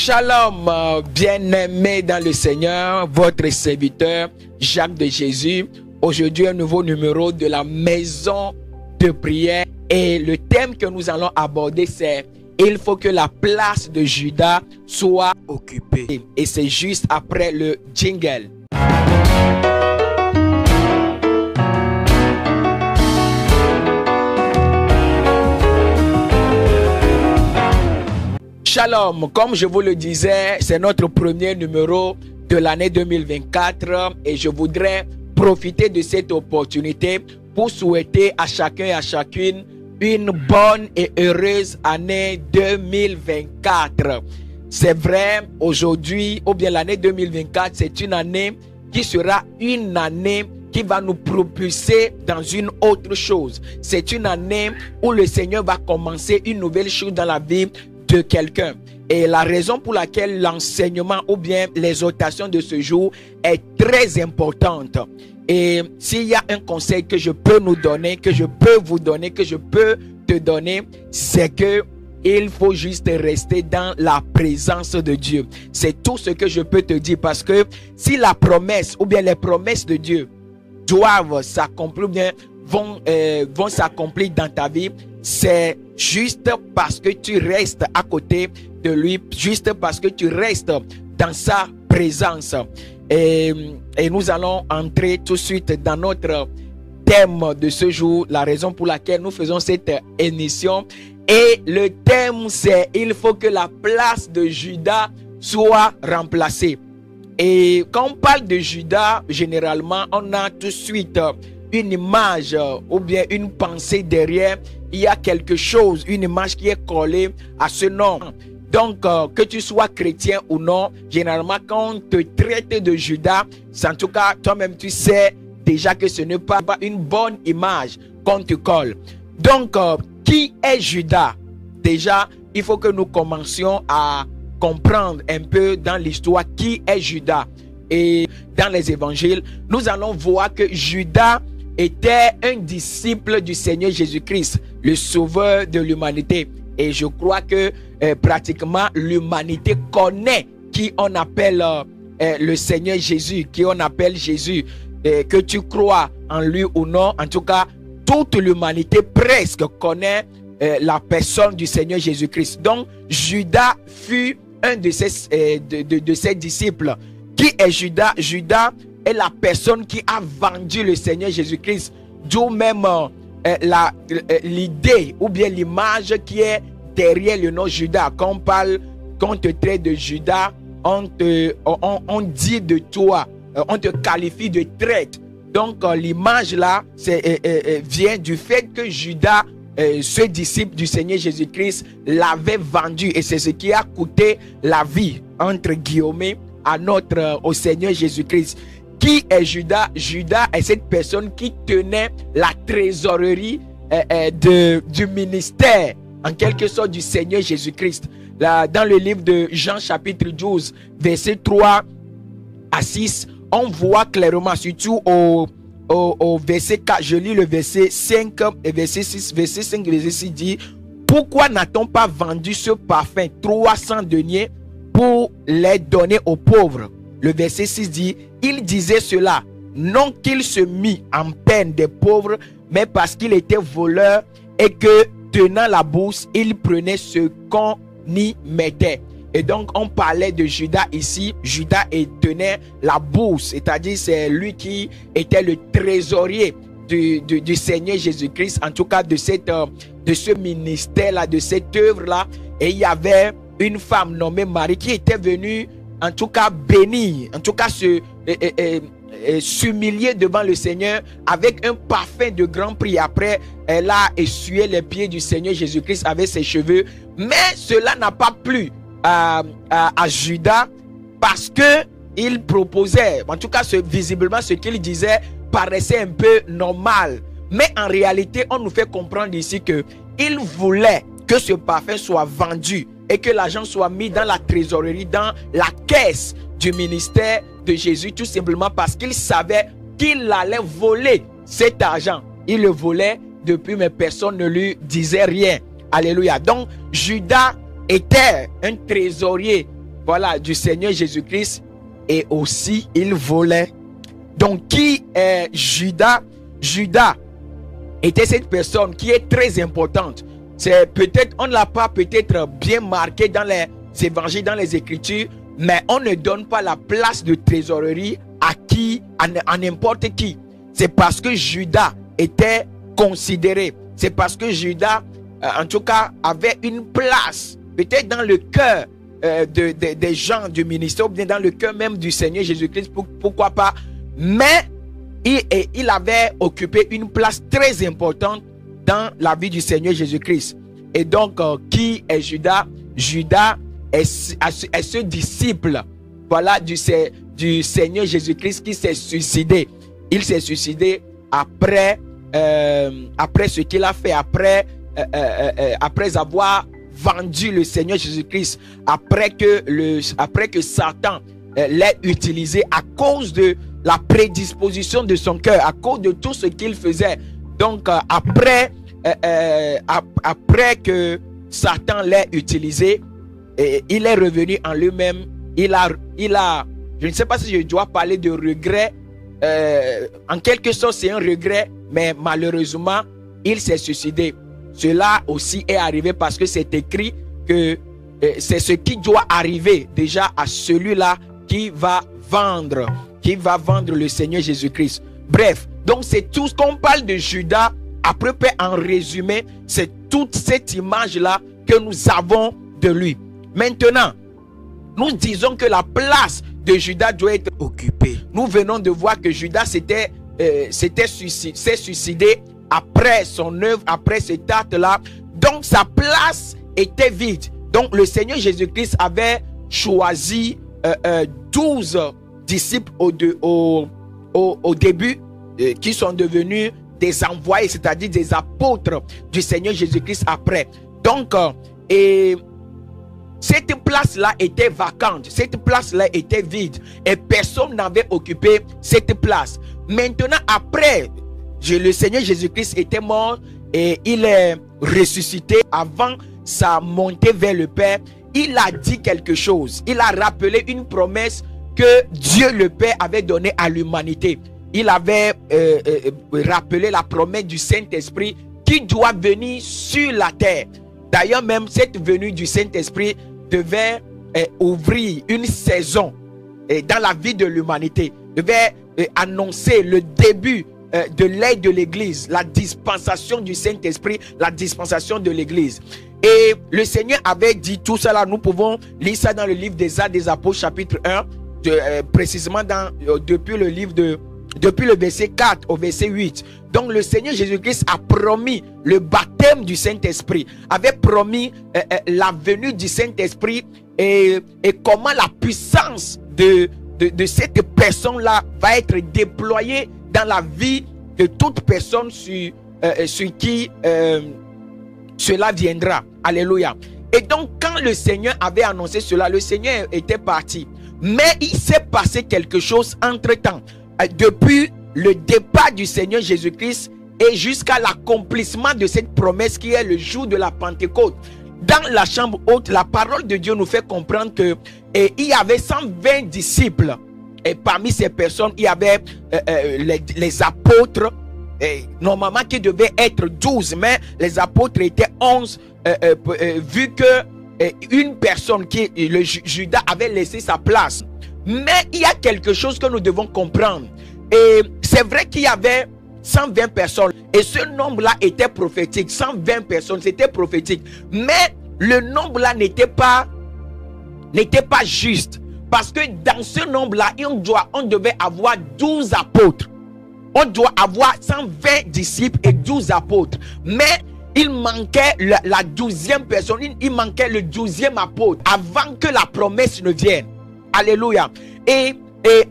Shalom, bien-aimés dans le Seigneur, votre serviteur Jacques de Jésus. Aujourd'hui, un nouveau numéro de la maison de prière. Et le thème que nous allons aborder, c'est « Il faut que la place de Judas soit occupée ». Et c'est juste après le jingle. Shalom, comme je vous le disais, c'est notre premier numéro de l'année 2024 et je voudrais profiter de cette opportunité pour souhaiter à chacun et à chacune une bonne et heureuse année 2024. C'est vrai, aujourd'hui, ou bien l'année 2024, c'est une année qui sera une année qui va nous propulser dans une autre chose. C'est une année où le Seigneur va commencer une nouvelle chose dans la vie de quelqu'un. Et la raison pour laquelle l'enseignement ou bien l'exhortation de ce jour est très importante. Et s'il y a un conseil que je peux nous donner, que je peux vous donner, que je peux te donner, c'est que il faut juste rester dans la présence de Dieu. C'est tout ce que je peux te dire, parce que si la promesse ou bien les promesses de Dieu doivent s'accomplir, bien vont s'accomplir dans ta vie, c'est juste parce que tu restes à côté de lui, juste parce que tu restes dans sa présence. Et nous allons entrer tout de suite dans notre thème de ce jour, la raison pour laquelle nous faisons cette émission. Et le thème, c'est « Il faut que la place de Judas soit remplacée ». Et quand on parle de Judas, généralement, on a tout de suite une image ou bien une pensée derrière. Il y a quelque chose, une image qui est collée à ce nom. Donc, que tu sois chrétien ou non, généralement, quand on te traite de Judas, en tout cas, toi-même, tu sais déjà que ce n'est pas une bonne image qu'on te colle. Donc, qui est Judas? Déjà, il faut que nous commencions à comprendre un peu dans l'histoire qui est Judas. Et dans les évangiles, nous allons voir que Judas était un disciple du Seigneur Jésus-Christ, le sauveur de l'humanité. Et je crois que pratiquement l'humanité connaît qui on appelle le Seigneur Jésus, qui on appelle Jésus. Que tu crois en lui ou non, en tout cas, toute l'humanité presque connaît la personne du Seigneur Jésus-Christ. Donc, Judas fut un de ses disciples. Qui est Judas? Judas est la personne qui a vendu le Seigneur Jésus-Christ. D'où même l'idée ou bien l'image qui est derrière le nom Judas. Quand on te traite de Judas, on dit de toi, on te qualifie de traître. Donc l'image là vient du fait que Judas, ce disciple du Seigneur Jésus-Christ, l'avait vendu. Et c'est ce qui a coûté la vie, entre guillemets, au Seigneur Jésus-Christ. Qui est Judas? Judas est cette personne qui tenait la trésorerie du ministère, en quelque sorte, du Seigneur Jésus-Christ. Dans le livre de Jean chapitre 12, verset 3 à 6, on voit clairement, surtout au verset 4, je lis le verset 5 et verset 6, verset 5 et verset 6 dit « Pourquoi n'a-t-on pas vendu ce parfum 300 deniers pour les donner aux pauvres ?» Le verset 6 dit « Il disait cela, non qu'il se mit en peine des pauvres, mais parce qu'il était voleur et que, tenant la bourse, il prenait ce qu'on y mettait. » Et donc, on parlait de Judas ici. Judas tenait la bourse, c'est-à-dire c'est lui qui était le trésorier du Seigneur Jésus-Christ, en tout cas de ce ministère-là, de cette œuvre-là. Et il y avait une femme nommée Marie qui était venue, en tout cas bénir, en tout cas s'humilier devant le Seigneur avec un parfum de grand prix. Après, elle a essuyé les pieds du Seigneur Jésus-Christ avec ses cheveux. Mais cela n'a pas plu à Judas, parce que il proposait, en tout cas visiblement ce qu'il disait paraissait un peu normal. Mais en réalité, on nous fait comprendre ici que il voulait que ce parfum soit vendu et que l'argent soit mis dans la trésorerie, dans la caisse du ministère de Jésus, tout simplement parce qu'il savait qu'il allait voler cet argent. Il le volait depuis, mais personne ne lui disait rien. Alléluia. Donc Judas était un trésorier voilà, du Seigneur Jésus-Christ, et aussi il volait. Donc qui est Judas? Judas était cette personne qui est très importante. C'est peut-être, on ne l'a pas peut-être bien marqué dans les évangiles, dans les Écritures, mais on ne donne pas la place de trésorerie à qui, à n'importe qui. C'est parce que Judas était considéré. C'est parce que Judas, en tout cas, avait une place, peut-être dans le cœur des gens du ministère, ou bien dans le cœur même du Seigneur Jésus-Christ, pourquoi pas. Mais il avait occupé une place très importante dans la vie du Seigneur Jésus-Christ. Et donc, qui est Judas? Judas est ce disciple, voilà, du Seigneur Jésus-Christ qui s'est suicidé. Il s'est suicidé après ce qu'il a fait, après avoir vendu le Seigneur Jésus-Christ, après que Satan l'ait utilisé à cause de la prédisposition de son cœur, à cause de tout ce qu'il faisait. Donc, après que Satan l'ait utilisé, il est revenu en lui-même. Il a, je ne sais pas si je dois parler de regret. En quelque sorte, c'est un regret, mais malheureusement, il s'est suicidé. Cela aussi est arrivé parce que c'est écrit que c'est ce qui doit arriver déjà à celui-là qui va vendre le Seigneur Jésus-Christ. Bref, donc c'est tout ce qu'on parle de Judas. À peu près en résumé, c'est toute cette image-là que nous avons de lui. Maintenant, nous disons que la place de Judas doit être occupée. Nous venons de voir que Judas s'est suicidé après son œuvre, après cet acte-là. Donc sa place était vide. Donc le Seigneur Jésus-Christ avait choisi 12 disciples au début qui sont devenus des envoyés, c'est-à-dire des apôtres du Seigneur Jésus-Christ après. Donc, cette place-là était vacante, cette place-là était vide et personne n'avait occupé cette place. Maintenant, après, le Seigneur Jésus-Christ était mort et il est ressuscité avant sa montée vers le Père. Il a dit quelque chose, il a rappelé une promesse que Dieu le Père avait donnée à l'humanité. Il avait rappelé la promesse du Saint-Esprit qui doit venir sur la terre. D'ailleurs, même cette venue du Saint-Esprit devait ouvrir une saison dans la vie de l'humanité, devait annoncer le début de l'ère de l'Église, la dispensation du Saint-Esprit, la dispensation de l'Église. Et le Seigneur avait dit tout cela. Nous pouvons lire ça dans le livre des Actes des Apôtres, chapitre 1, précisément depuis le verset 4 au verset 8. Donc le Seigneur Jésus-Christ a promis le baptême du Saint-Esprit, avait promis la venue du Saint-Esprit et comment la puissance de cette personne-là va être déployée dans la vie de toute personne sur qui cela viendra. Alléluia. Et donc quand le Seigneur avait annoncé cela, le Seigneur était parti. Mais il s'est passé quelque chose entre-temps. Depuis le départ du Seigneur Jésus-Christ et jusqu'à l'accomplissement de cette promesse qui est le jour de la Pentecôte. Dans la chambre haute, la parole de Dieu nous fait comprendre que il y avait 120 disciples. Et parmi ces personnes, il y avait les apôtres, normalement qui devaient être 12, mais les apôtres étaient 11, vu que une personne, le Judas, avait laissé sa place. Mais il y a quelque chose que nous devons comprendre. Et c'est vrai qu'il y avait 120 personnes. Et ce nombre-là était prophétique. 120 personnes, c'était prophétique. Mais le nombre-là n'était pas juste. Parce que dans ce nombre-là, on devait avoir 12 apôtres. On doit avoir 120 disciples et 12 apôtres. Mais il manquait la 12e personne. Il manquait le 12e apôtre avant que la promesse ne vienne. Alléluia. Et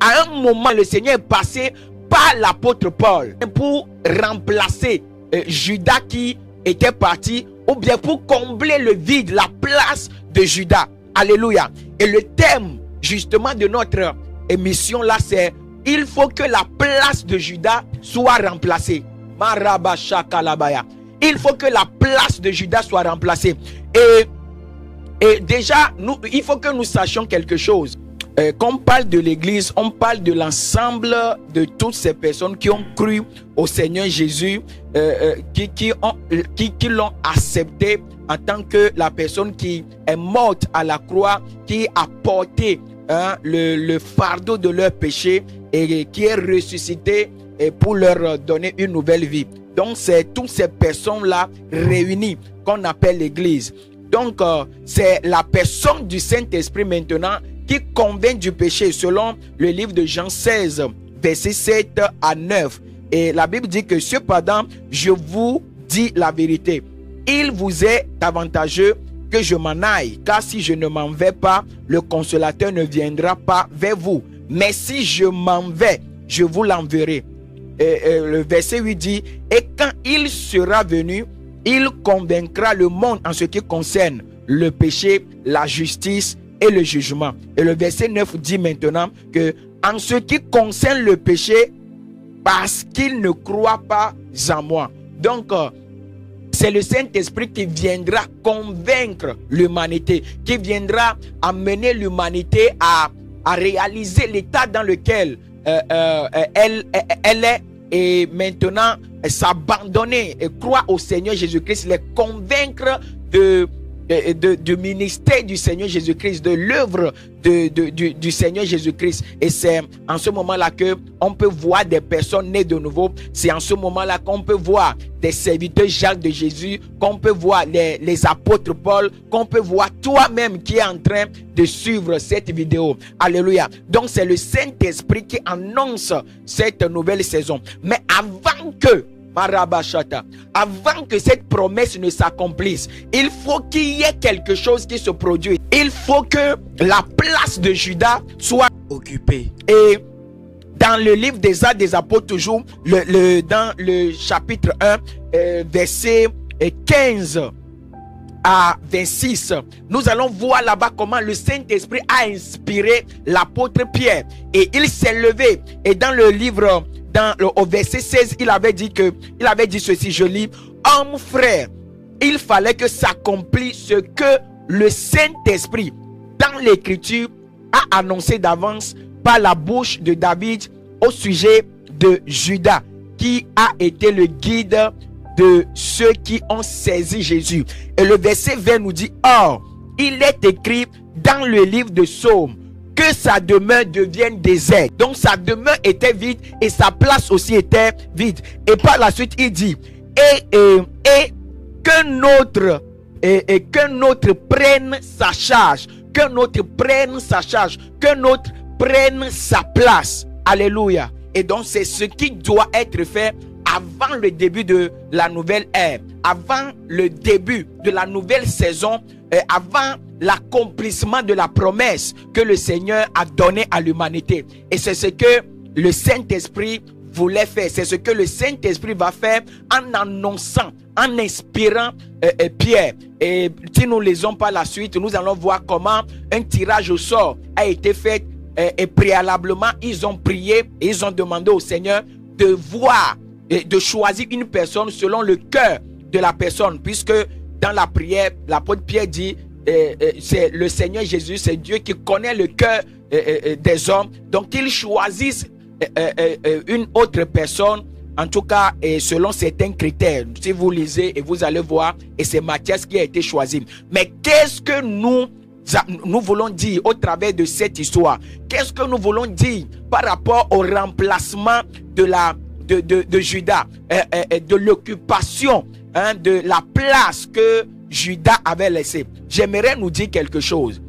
à un moment, le Seigneur est passé par l'apôtre Paul pour remplacer Judas qui était parti, ou bien pour combler le vide, la place de Judas. Alléluia. Et le thème justement de notre émission là, c'est il faut que la place de Judas soit remplacée. Il faut que la place de Judas soit remplacée. Et Et déjà, il faut que nous sachions quelque chose. Quand on parle de l'église, on parle de l'ensemble de toutes ces personnes qui ont cru au Seigneur Jésus, qui l'ont accepté en tant que la personne qui est morte à la croix, qui a porté le fardeau de leur péché et qui est ressuscité pour leur donner une nouvelle vie. Donc c'est toutes ces personnes-là réunies qu'on appelle l'église. Donc c'est la personne du Saint-Esprit maintenant qui convainc du péché selon le livre de Jean 16, versets 7 à 9. Et la Bible dit que cependant, je vous dis la vérité. Il vous est avantageux que je m'en aille, car si je ne m'en vais pas, le consolateur ne viendra pas vers vous. Mais si je m'en vais, je vous l'enverrai. Le verset 8 dit, et quand il sera venu, il convaincra le monde en ce qui concerne le péché, la justice et le jugement. Et le verset 9 dit maintenant que en ce qui concerne le péché, parce qu'il ne croit pas en moi. Donc, c'est le Saint-Esprit qui viendra convaincre l'humanité, qui viendra amener l'humanité à réaliser l'état dans lequel elle est, et maintenant s'abandonner et croire au Seigneur Jésus-Christ, les convaincre du ministère du Seigneur Jésus-Christ, de l'œuvre du Seigneur Jésus-Christ. Et c'est en ce moment-là que on peut voir des personnes nées de nouveau. C'est en ce moment-là qu'on peut voir des serviteurs Jacques de Jésus, qu'on peut voir les apôtres Paul, qu'on peut voir toi-même qui est en train de suivre cette vidéo. Alléluia. Donc c'est le Saint-Esprit qui annonce cette nouvelle saison. Mais avant que cette promesse ne s'accomplisse, il faut qu'il y ait quelque chose qui se produise. Il faut que la place de Judas soit occupée. Et dans le livre des Actes des Apôtres, toujours, dans le chapitre 1, verset 15 à 26, nous allons voir là-bas comment le Saint-Esprit a inspiré l'apôtre Pierre. Et il s'est levé. Et dans le livre, au verset 16, il avait dit ceci, je lis, homme frère, il fallait que s'accomplisse ce que le Saint-Esprit, dans l'écriture, a annoncé d'avance par la bouche de David au sujet de Judas, qui a été le guide de ceux qui ont saisi Jésus. Et le verset 20 nous dit, or, il est écrit dans le livre de Psaume, que sa demeure devienne désert. Donc sa demeure était vide et sa place aussi était vide. Et par la suite il dit, et que notre prenne sa charge, que notre prenne sa charge, que notre prenne sa place. Alléluia. Et donc c'est ce qui doit être fait avant le début de la nouvelle ère, avant le début de la nouvelle saison, avant l'accomplissement de la promesse que le Seigneur a donnée à l'humanité. Et c'est ce que le Saint-Esprit voulait faire. C'est ce que le Saint-Esprit va faire en annonçant, en inspirant Pierre. Et si nous lisons par la suite, nous allons voir comment un tirage au sort a été fait. Et préalablement, ils ont prié et ils ont demandé au Seigneur de voir et de choisir une personne selon le cœur de la personne, puisque dans la prière, l'apôtre Pierre dit c'est le Seigneur Jésus, c'est Dieu qui connaît le cœur des hommes, donc ils choisissent une autre personne, en tout cas selon certains critères. Si vous lisez et vous allez voir, et c'est Matthias qui a été choisi. Mais qu'est-ce que nous voulons dire au travers de cette histoire? Qu'est-ce que nous voulons dire par rapport au remplacement de Judas, de l'occupation de la place que Judas avait laissée? J'aimerais nous dire quelque chose.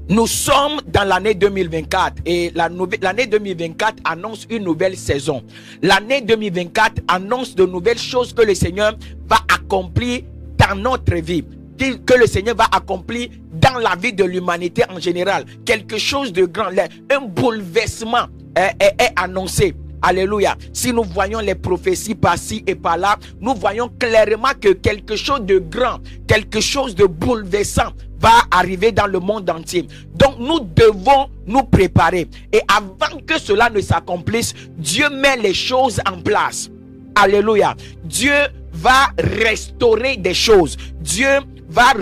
Nous sommes dans l'année 2024 et l'année 2024 annonce une nouvelle saison. L'année 2024 annonce de nouvelles choses que le Seigneur va accomplir dans notre vie, que le Seigneur va accomplir dans la vie de l'humanité en général. Quelque chose de grand, un bouleversement est annoncé. Alléluia. Si nous voyons les prophéties par-ci et par-là, nous voyons clairement que quelque chose de grand, quelque chose de bouleversant va arriver dans le monde entier. Donc nous devons nous préparer. Et avant que cela ne s'accomplisse, Dieu met les choses en place. Alléluia. Dieu va restaurer des choses. Dieu va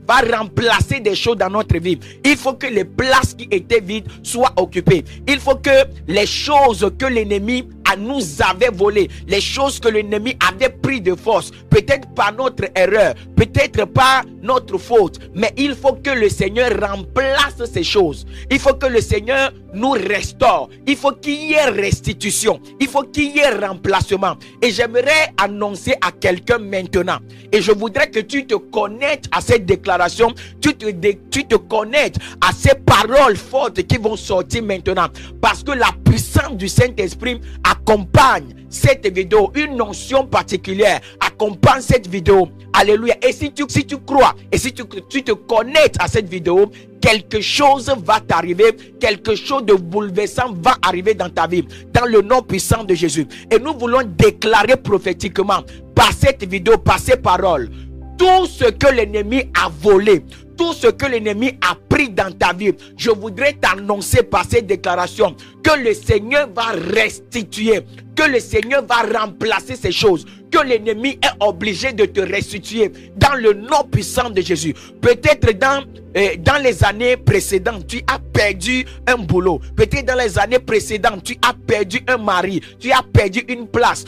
va remplacer des choses dans notre vie. Il faut que les places qui étaient vides soient occupées. Il faut que les choses que l'ennemi nous avait volées, les choses que l'ennemi avait pris de force, peut-être par notre erreur, peut-être par notre faute, mais il faut que le Seigneur remplace ces choses. Il faut que le Seigneur nous restaure. Il faut qu'il y ait restitution. Il faut qu'il y ait remplacement. Et j'aimerais annoncer à quelqu'un maintenant, et je voudrais que tu te connectes à cette déclaration, tu te connectes à ces paroles fortes qui vont sortir maintenant, parce que la puissance du Saint-Esprit accompagne cette vidéo. Une notion particulière accompagne cette vidéo. Alléluia. Et si tu crois et si tu te connectes à cette vidéo, quelque chose va t'arriver, quelque chose de bouleversant va arriver dans ta vie, dans le nom puissant de Jésus. Et nous voulons déclarer prophétiquement par cette vidéo, par ces paroles, tout ce que l'ennemi a volé, tout ce que l'ennemi a pris dans ta vie, je voudrais t'annoncer par cette déclaration que le Seigneur va restituer, que le Seigneur va remplacer ces choses, que l'ennemi est obligé de te restituer dans le nom puissant de Jésus. Peut-être dans les années précédentes, tu as perdu un boulot. Peut-être dans les années précédentes, tu as perdu un mari, tu as perdu une place,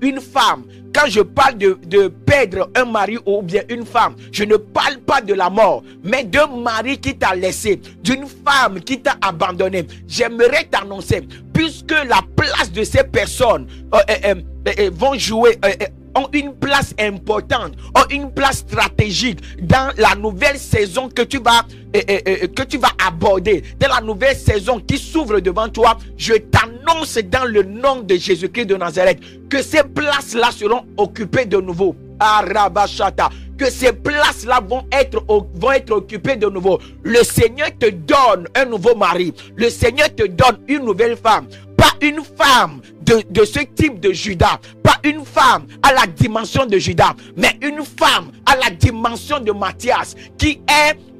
une femme. Quand je parle de perdre un mari ou bien une femme, je ne parle pas de la mort, mais d'un mari qui t'a laissé, d'une femme qui t'a abandonné. J'aimerais t'annoncer, puisque la place de ces personnes vont jouer, ont une place importante, ont une place stratégique dans la nouvelle saison que tu vas aborder, dans la nouvelle saison qui s'ouvre devant toi. Je t'annonce dans le nom de Jésus-Christ de Nazareth que ces places-là seront occupées de nouveau. Arabashata. Que ces places-là vont être occupées de nouveau. Le Seigneur te donne un nouveau mari. Le Seigneur te donne une nouvelle femme. Pas une femme de ce type de Judas, pas une femme à la dimension de Judas, mais une femme à la dimension de Matthias qui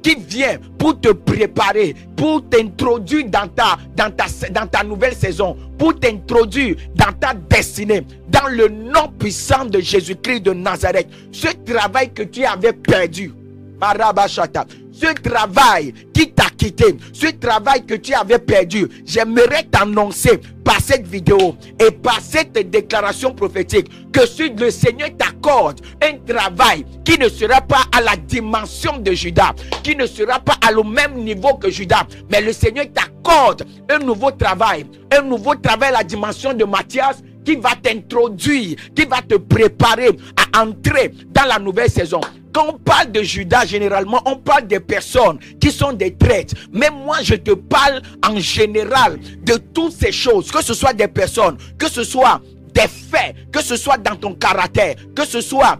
vient pour te préparer, pour t'introduire dans ta nouvelle saison, pour t'introduire dans ta destinée, dans le nom puissant de Jésus-Christ de Nazareth. Ce travail que tu avais perdu, Marabashata, ce travail qui t'a quitté, ce travail que tu avais perdu, j'aimerais t'annoncer par cette vidéo et par cette déclaration prophétique que si le Seigneur t'accorde un travail qui ne sera pas à la dimension de Judas, qui ne sera pas à le même niveau que Judas, mais le Seigneur t'accorde un nouveau travail à la dimension de Matthias, qui va t'introduire, qui va te préparer à entrer dans la nouvelle saison. Quand on parle de Judas, généralement, on parle des personnes qui sont des traîtres. Mais moi, je te parle en général de toutes ces choses, que ce soit des personnes, que ce soit des faits, que ce soit dans ton caractère, que ce soit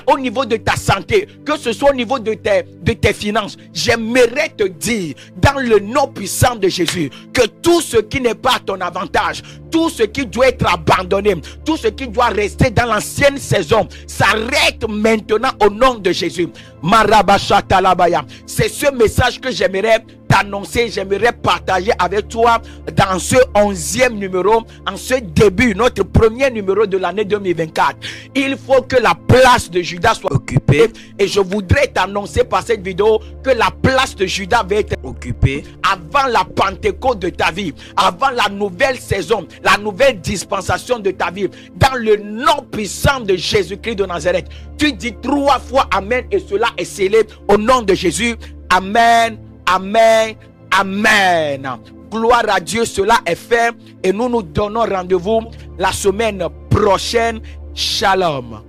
au niveau de ta santé, que ce soit au niveau de tes finances. J'aimerais te dire, dans le nom puissant de Jésus, que tout ce qui n'est pas à ton avantage, tout ce qui doit être abandonné, tout ce qui doit rester dans l'ancienne saison, s'arrête maintenant au nom de Jésus. Marabashatalabaya. C'est ce message que j'aimerais t'annoncer, j'aimerais partager avec toi dans ce 11e numéro, en ce début, notre premier numéro de l'année 2024. Il faut que la place de Judas soit occupée, et je voudrais t'annoncer par cette vidéo que la place de Judas va être occupée avant la Pentecôte de ta vie, avant la nouvelle saison, la nouvelle dispensation de ta vie, dans le nom puissant de Jésus-Christ de Nazareth. Tu dis 3 fois Amen et cela est scellé au nom de Jésus. Amen. Amen, amen. Gloire à Dieu, cela est fait et nous nous donnons rendez-vous la semaine prochaine. Shalom.